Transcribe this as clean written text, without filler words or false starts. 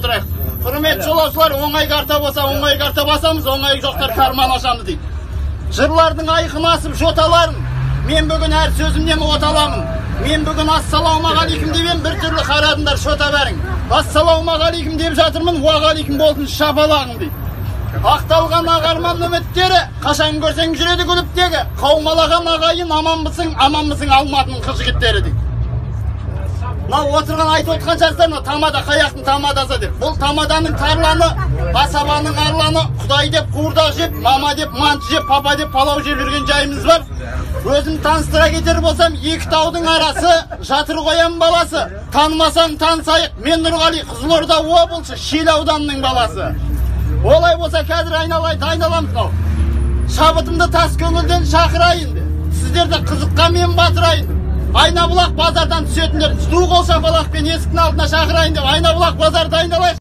отырайық. Құрметті жолаушылар, оңай карта болса, оңай карта басамыз, оңай жоқтар карман ашамыз дейді. Жырлардың айқын асып жоталарын, мен бүгін әр сөзімнен от аламын. Мен бүгін ассалаумағалейкум деп бір түрлі қарадыңдар шота бәрің. Ассалаумағалейкум деп жатырмын, уағалейкум болсын шапалағың дейді. Ақталған ағарман үміттері, қашан көрсең жүреді күліптегі, қаумалаған ағайын аман мысың алматының қыз жігіттері дейді. Мынау отырған айтып отқан жарыстар, тамада қаяқтың тамадасы деп. Бұл тамаданың тарланы, асабаның арланы, құдай деп қуырдақ жеп, мама деп манты жеп, папа деп палау жеп жүрген жайымыз бар. Өзім таныстыра кетер болсам, екі таудың арасы, жатыр қоям баласы. Танымасаң танысайық, мен Нұрғали, Қызылорда облысы, Шел ауданының баласы. Олай болса қазір айналамыз мынау. Шабытымды тас көңілден шақырайын. Сіздерді қызыққа мен батырайын. Айнабұлақ базардан түсетіндер, су қол шапалақпен есіктің алдына шақырайын деп Айнабұлақ базарды айналайық.